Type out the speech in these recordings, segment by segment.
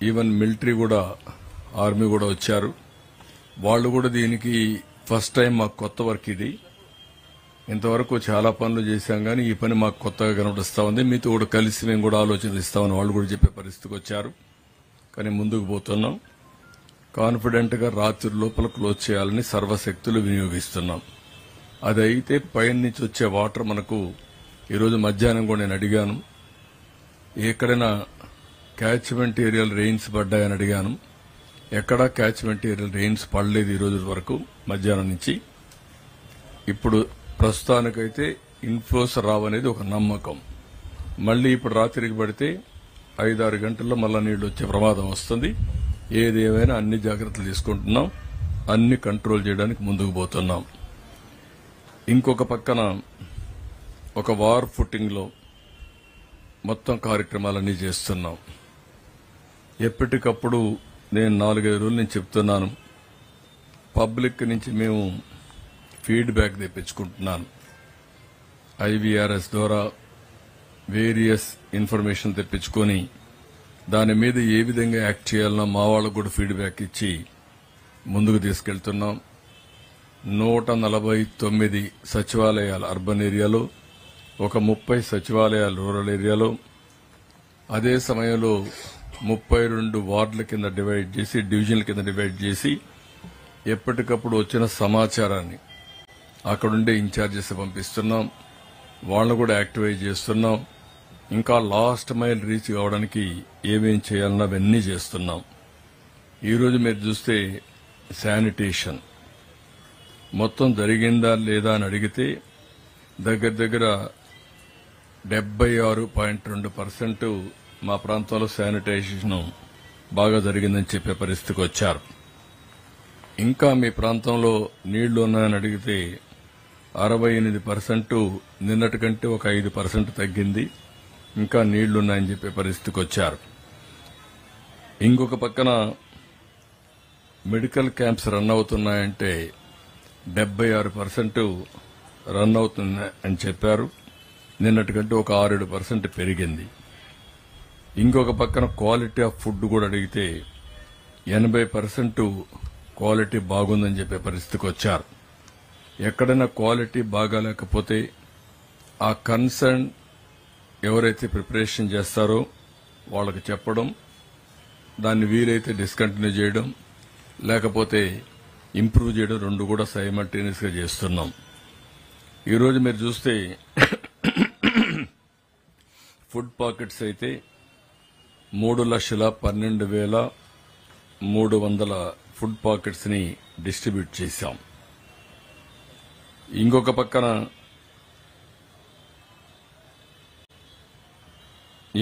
Even military కూడా, army కూడా వచ్చారు. వాళ్ళు కూడా దీనికి ఫస్ట్ టైం మాకు కొత్త వర్క్ ఇది. ఇంతవరకు చాలా పనులు చేశాం కానీ ఈ పని మాకు కొత్తగా కనబడిస్తా ఉంది. మీతో కూడా కలిసి మేము కూడా ఆలోచిస్తామని వాళ్ళు కూడా చెప్పే పరిస్థితికి వచ్చారు. కానీ ముందుకు పోతున్నాం. కాన్ఫిడెంట్ గా రాత్రి లోపల క్లోజ్ చేయాలని సర్వశక్తులు వినియోగిస్తున్నాం. అదైతే పైన నుంచి వచ్చే వాటర్ మనకు ఈరోజు మధ్యాహ్నం కూడా నేను అడిగాను, ఎక్కడైనా క్యాచ్మెంట్ ఏరియాలు రెయిన్స్ పడ్డాయని అడిగాను. ఎక్కడా క్యాచ్మెంట్ ఏరియాలు రెయిన్స్ పడలేదు ఈ రోజు వరకు మధ్యాహ్నం నుంచి. ఇప్పుడు ప్రస్తుతానికైతే ఇన్ఫ్లోస్ రావనేది ఒక నమ్మకం. మళ్లీ ఇప్పుడు రాత్రికి పడితే 5-6 గంటల్లో మళ్ళా నీళ్లు వచ్చే ప్రమాదం వస్తుంది. ఏదేమైనా అన్ని జాగ్రత్తలు తీసుకుంటున్నాం, అన్ని కంట్రోల్ చేయడానికి ముందుకు పోతున్నాం. ఇంకొక పక్కన ఒక వార్ ఫుటింగ్ లో మొత్తం కార్యక్రమాలన్నీ చేస్తున్నాం. ఎప్పటికప్పుడు నేను 4-5 రోజుల నుంచి చెప్తున్నాను, పబ్లిక్ నుంచి మేము ఫీడ్బ్యాక్ తెప్పించుకుంటున్నాను. ఐవీఆర్ఎస్ ద్వారా వేరియస్ ఇన్ఫర్మేషన్ తెప్పించుకొని దాని మీద ఏ విధంగా యాక్ట్ చేయాలన్నా మా వాళ్ళకు కూడా ఫీడ్బ్యాక్ ఇచ్చి ముందుకు తీసుకెళ్తున్నాం. 149 సచివాలయాలు అర్బన్ ఏరియాలో, ఒక 30 సచివాలయాలు రూరల్ ఏరియాలో, అదే సమయంలో 32 వార్డుల కింద డివైడ్ చేసి, డివిజన్ల కింద డివైడ్ చేసి ఎప్పటికప్పుడు వచ్చిన సమాచారాన్ని అక్కడుండే ఇన్ఛార్జెస్ పంపిస్తున్నాం. వాళ్ళను కూడా యాక్టివేట్ చేస్తున్నాం. ఇంకా లాస్ట్ మైల్ రీచ్ కావడానికి ఏమేం చేయాలన్నా అవన్నీ చేస్తున్నాం. ఈరోజు మీరు చూస్తే శానిటేషన్ మొత్తం జరిగిందా లేదా అని అడిగితే దగ్గర దగ్గర 76.2% మా ప్రాంతంలో శానిటైజేషన్ బాగా జరిగిందని చెప్పే పరిస్థితికి వచ్చారు. ఇంకా మీ ప్రాంతంలో నీళ్లు ఉన్నాయని అడిగితే 68% నిన్నటి కంటే ఒక 5% తగ్గింది. ఇంకా నీళ్లున్నాయని చెప్పే పరిస్థితికి వచ్చారు. ఇంకొక పక్కన మెడికల్ క్యాంప్స్ రన్ అవుతున్నాయంటే 76% రన్ అవుతున్నాయని చెప్పారు. నిన్నటి కంటే ఒక 6-7% పెరిగింది. ఇంకొక పక్కన క్వాలిటీ ఆఫ్ ఫుడ్ కూడా అడిగితే 80% క్వాలిటీ బాగుందని చెప్పే పరిస్థితికి వచ్చారు. ఎక్కడైనా క్వాలిటీ బాగాలేకపోతే ఆ కన్సర్న్ ఎవరైతే ప్రిపరేషన్ చేస్తారో వాళ్ళకి చెప్పడం, దాన్ని వీలైతే డిస్కంటిన్యూ చేయడం, లేకపోతే ఇంప్రూవ్ చేయడం, రెండు కూడా సైమల్టేనియస్ గా చేస్తున్నాం. ఈరోజు మీరు చూస్తే ఫుడ్ పాకెట్స్ అయితే 3,12,300 ఫుడ్ పాకెట్స్ ని డిస్ట్రిబ్యూట్ చేశాం. ఇంకొక పక్కన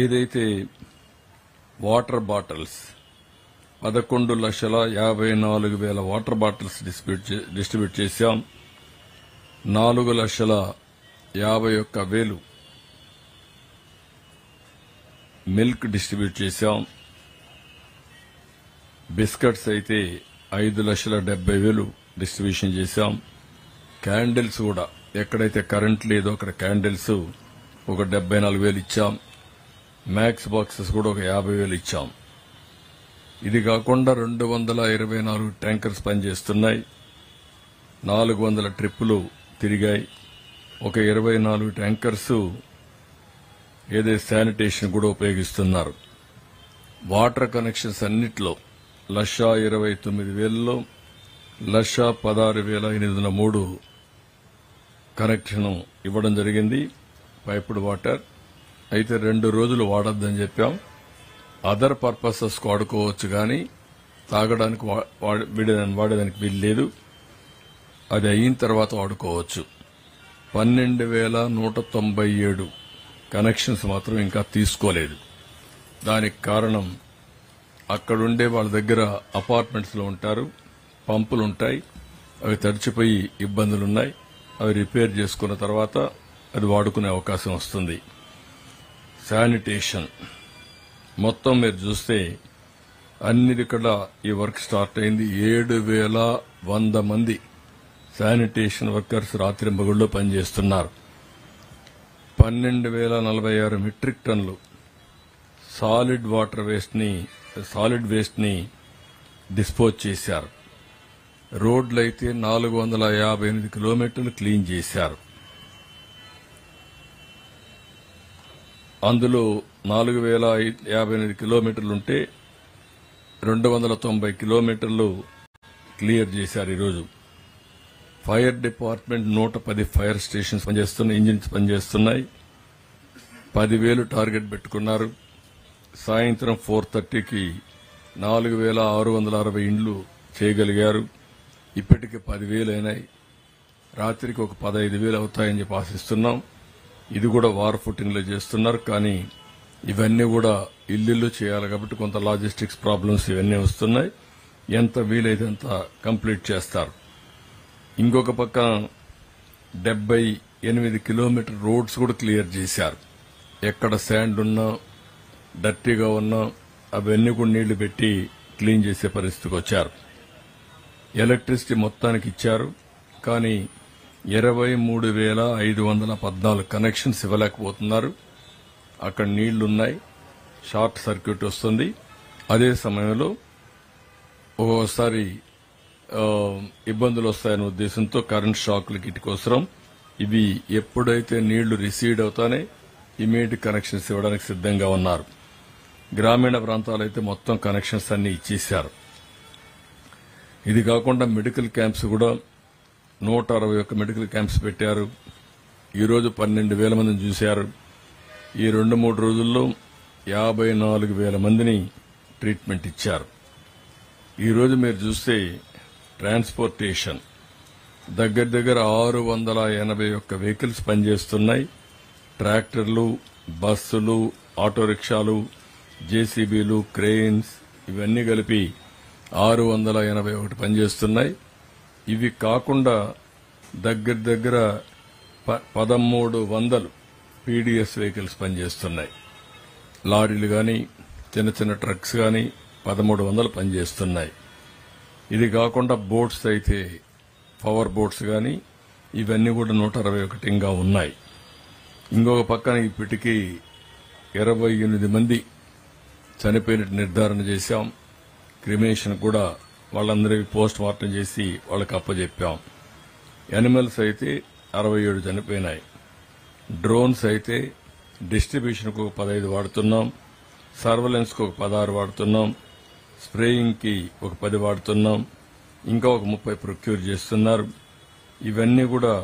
ఏదైతే water bottles 11,54,000 water bottles distribute చేశాం. 4,51,000 మిల్క్ డిస్ట్రిబ్యూట్ చేశాం. బిస్కెట్స్ అయితే 5,70,000 డిస్ట్రిబ్యూషన్ చేశాం. క్యాండిల్స్ కూడా ఎక్కడైతే కరెంట్ లేదో అక్కడ క్యాండిల్స్ ఒక 74,000 ఇచ్చాం. మ్యాక్స్ బాక్సెస్ కూడా ఒక 50,000 ఇచ్చాం. ఇది కాకుండా 224 ట్యాంకర్స్ పనిచేస్తున్నాయి. 400 ట్రిప్పులు తిరిగాయి. ఒక 24 ట్యాంకర్స్ ఏదైతే శానిటేషన్ కూడా ఉపయోగిస్తున్నారు. వాటర్ కనెక్షన్స్ అన్నిట్లో 1,29,000లో 1,16,803 కనెక్షన్ ఇవ్వడం జరిగింది. పైపుడ్ వాటర్ అయితే 2 రోజులు వాడొద్దని చెప్పాం. అదర్ పర్పసెస్ వాడుకోవచ్చు కానీ తాగడానికి వాడేదానికి వీలు లేదు. అది అయిన తర్వాత వాడుకోవచ్చు. 12,197 కనెక్షన్స్ మాత్రం ఇంకా తీసుకోలేదు. దానికి కారణం అక్కడుండే వాళ్ళ దగ్గర అపార్ట్మెంట్స్ లో ఉంటారు, పంపులుంటాయి, అవి తడిచిపోయి ఇబ్బందులున్నాయి. అవి రిపేర్ చేసుకున్న తర్వాత అది వాడుకునే అవకాశం వస్తుంది. శానిటేషన్ మొత్తం మీరు చూస్తే అన్నిటికడ ఈ వర్క్ స్టార్ట్ అయింది. 7,100 మంది శానిటేషన్ వర్కర్స్ రాత్రింబగళ్ళు పనిచేస్తున్నారు. 12,046 మెట్రిక్ టన్నులు సాలిడ్ వాటర్ వేస్ట్ ని సాలిడ్ వేస్ట్ ని డిస్పోజ్ చేశారు. రోడ్లైతే 458 కిలోమీటర్లు క్లీన్ చేశారు. అందులో 4058 కిలోమీటర్లుంటే 290 కిలోమీటర్లు క్లియర్ చేశారు. ఈరోజు ఫైర్ డిపార్ట్మెంట్ 110 ఫైర్ స్టేషన్స్ పనిచేస్తున్నాయి, ఇంజిన్స్ పనిచేస్తున్నాయి. 10,000 టార్గెట్ పెట్టుకున్నారు. సాయంత్రం 4:30కి 4,660 ఇండ్లు చేయగలిగారు. ఇప్పటికి 10,000 అయినాయి. రాత్రికి ఒక 15,000 అవుతాయని చెప్పి ఆశిస్తున్నాం. ఇది కూడా వార్ ఫుటింగ్ లో చేస్తున్నారు. కానీ ఇవన్నీ కూడా ఇల్లు చేయాలి కాబట్టి కొంత లాజిస్టిక్స్ ప్రాబ్లమ్స్ ఇవన్నీ వస్తున్నాయి. ఎంత వీలైతే అంత కంప్లీట్ చేస్తారు. ఇంకొక పక్క 78 కిలోమీటర్ రోడ్స్ కూడా క్లియర్ చేశారు. ఎక్కడ శాండ్ ఉన్నా డర్టీగా ఉన్నా అవన్నీ కూడా నీళ్లు పెట్టి క్లీన్ చేసే పరిస్థితికి వచ్చారు. ఎలక్ట్రిసిటీ మొత్తానికి ఇచ్చారు. కానీ 23,514 కనెక్షన్స్ ఇవ్వలేకపోతున్నారు. అక్కడ నీళ్లున్నాయి, షార్ట్ సర్క్యూట్ వస్తుంది. అదే సమయంలో ఒక్కోసారి ఇబ్బందులు వస్తాయనే ఉద్దేశంతో కరెంట్ షాక్లకి ఇటుకోసరం ఇవి ఎప్పుడైతే నీళ్లు రిసీడ్ అవుతానే ఇమీడియట్ కనెక్షన్స్ ఇవ్వడానికి సిద్దంగా ఉన్నారు. గ్రామీణ ప్రాంతాలైతే మొత్తం కనెక్షన్స్ అన్ని ఇచ్చేశారు. ఇది కాకుండా మెడికల్ క్యాంప్స్ కూడా 161 మెడికల్ క్యాంప్స్ పెట్టారు. ఈరోజు 12,000 మందిని చూశారు. ఈ 2-3 రోజుల్లో 54,000 మందిని ట్రీట్మెంట్ ఇచ్చారు. ఈరోజు మీరు చూస్తే ట్రాన్స్పోర్టేషన్ దగ్గర 681 వెహికల్స్ పనిచేస్తున్నాయి. ట్రాక్టర్లు, బస్సులు, ఆటో రిక్షాలు, జేసీబీలు, క్రెయిన్స్ ఇవన్నీ కలిపి 681 పనిచేస్తున్నాయి. ఇవి కాకుండా దగ్గర 1,300 పీడీఎస్ వెహికల్స్ పనిచేస్తున్నాయి. లారీలు గాని చిన్న చిన్న ట్రక్స్ గాని 1,300 పనిచేస్తున్నాయి. ఇది కాకుండా బోట్స్ అయితే పవర్ బోట్స్ గాని ఇవన్నీ కూడా 161 ఉన్నాయి. ఇంకొక పక్కన ఇప్పటికీ 28 మంది చనిపోయినట్టు నిర్ధారణ చేశాం. క్రిమేషన్ కూడా వాళ్ళందరికీ పోస్ట్ మార్టం చేసి వాళ్ళకి అప్పచెప్పాం. యానిమల్స్ అయితే 67 చనిపోయినాయి. డ్రోన్స్ అయితే డిస్ట్రిబ్యూషన్కు ఒక 15 వాడుతున్నాం, సర్వలెన్స్కు ఒక 16 వాడుతున్నాం, స్ప్రేయింగ్ కి ఒక 10 వాడుతున్నాం, ఇంకా ఒక 30 ప్రొక్యూర్ చేస్తున్నారు. ఇవన్నీ కూడా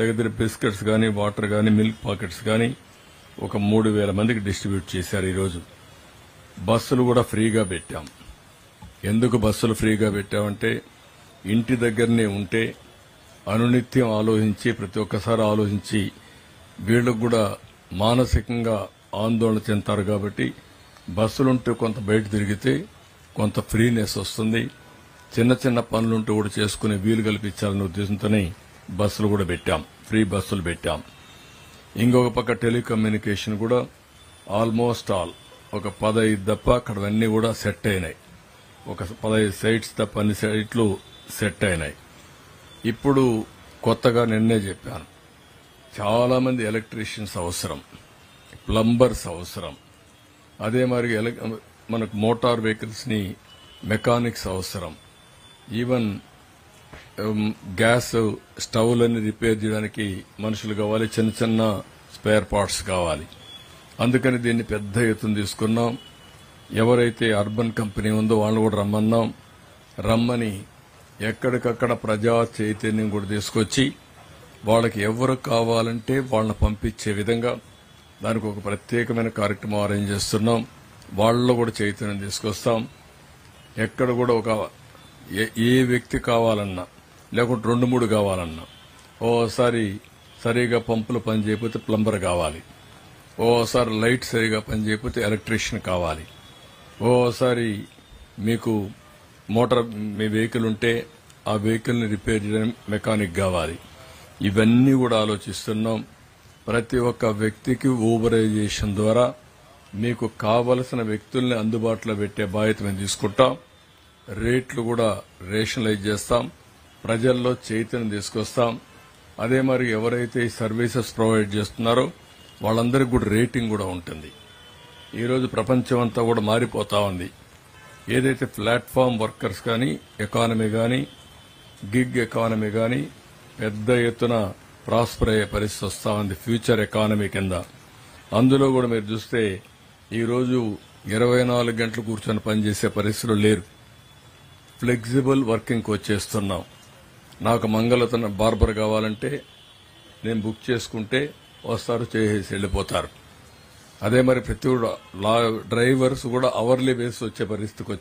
దగ్గర బిస్కెట్స్ గాని, వాటర్ గాని, మిల్క్ పాకెట్స్ గాని ఒక 3,000 మందికి డిస్ట్రిబ్యూట్ చేశారు. ఈరోజు బస్సులు కూడా ఫ్రీగా పెట్టాం. ఎందుకు బస్సులు ఫ్రీగా పెట్టామంటే ఇంటి దగ్గరనే ఉంటే అనునిత్యం ఆలోచించి ప్రతి ఒక్కసారి ఆలోచించి వీళ్లకు కూడా మానసికంగా ఆందోళన చెందుతారు. కాబట్టి బస్సులుంటే కొంత బయట తిరిగితే కొంత ఫ్రీనెస్ వస్తుంది. చిన్న చిన్న పనులుంటూ కూడా చేసుకునే వీలు కల్పించాలనే ఉద్దేశంతోనే బస్సులు కూడా పెట్టాం, ఫ్రీ బస్సులు పెట్టాం. ఇంకొక పక్క టెలికమ్యూనికేషన్ కూడా ఆల్మోస్ట్ ఆల్ ఒక 15 తప్ప అక్కడవన్నీ కూడా సెట్ అయినాయి. ఒక 15 సైట్స్ తప్ప అన్ని సైట్లు సెట్ అయినాయి. ఇప్పుడు కొత్తగా నిన్నే చెప్పాను, చాలా మంది ఎలక్ట్రీషియన్స్ అవసరం, ప్లంబర్స్ అవసరం. అదే మరి మనకు మోటార్ వెహికల్స్ ని మెకానిక్స్ అవసరం. ఈవెన్ గ్యాస్ స్టవ్లన్నీ రిపేర్ చేయడానికి మనుషులు కావాలి, చిన్న చిన్న స్పేర్ పార్ట్స్ కావాలి. అందుకని దీన్ని పెద్ద ఎత్తున తీసుకున్నాం. ఎవరైతే అర్బన్ కంపెనీ ఉందో వాళ్ళని కూడా రమ్మన్నాం. రమ్మని ఎక్కడికక్కడ ప్రజా చైతన్యం కూడా తీసుకొచ్చి వాళ్ళకి ఎవరు కావాలంటే వాళ్ళని పంపించే విధంగా దానికి ఒక ప్రత్యేకమైన కార్యక్రమం అరేంజ్ చేస్తున్నాం. వాళ్ళలో కూడా చైతన్యం తీసుకొస్తాం. ఎక్కడ కూడా ఒక ఏ వ్యక్తి కావాలన్నా లేకుంటే 2-3 కావాలన్నా, ఓసారి సరిగా పంపులు పనిచేయకపోతే ప్లంబర్ కావాలి, ఓసారి లైట్ సరిగా పనిచేయకపోతే ఎలక్ట్రీషియన్ కావాలి, ఓసారి మీకు మోటార్ మీ వెహికల్ ఉంటే ఆ వెహికల్ ని రిపేర్ చేయడానికి మెకానిక్ కావాలి. ఇవన్నీ కూడా ఆలోచిస్తున్నాం. ప్రతి ఒక్క వ్యక్తికి ఊబరైజేషన్ ద్వారా మీకు కావలసిన వ్యక్తుల్ని అందుబాటులో పెట్టే బాధ్యత మేము తీసుకుంటాం. రేట్లు కూడా రేషనలైజ్ చేస్తాం. ప్రజల్లో చైతన్యం తీసుకొస్తాం. అదే మరి ఎవరైతే ఈ సర్వీసెస్ ప్రొవైడ్ చేస్తున్నారో వాళ్ళందరికీ కూడా రేటింగ్ కూడా ఉంటుంది. ఈరోజు ప్రపంచం అంతా కూడా మారిపోతా ఉంది. ఏదైతే ప్లాట్ఫామ్ వర్కర్స్ కానీ ఎకానమీ కానీ గిగ్ ఎకానమీ కానీ పెద్ద ఎత్తున ప్రాస్పర్ అయ్యే పరిస్థితి వస్తా ఉంది ఫ్యూచర్ ఎకానమీ కింద. అందులో కూడా మీరు చూస్తే ఈరోజు 24 గంటలు కూర్చొని పనిచేసే పరిస్థితులు లేరు. ఫ్లెక్సిబుల్ వర్కింగ్కి వచ్చేస్తున్నాం. నాకు మంగళతన బార్బర్ కావాలంటే నేను బుక్ చేసుకుంటే వస్తారు, చేసేసి వెళ్ళిపోతారు. అదే మరి ప్రతి డ్రైవర్స్ కూడా అవర్లీ బేస్ వచ్చే పరిస్థితికి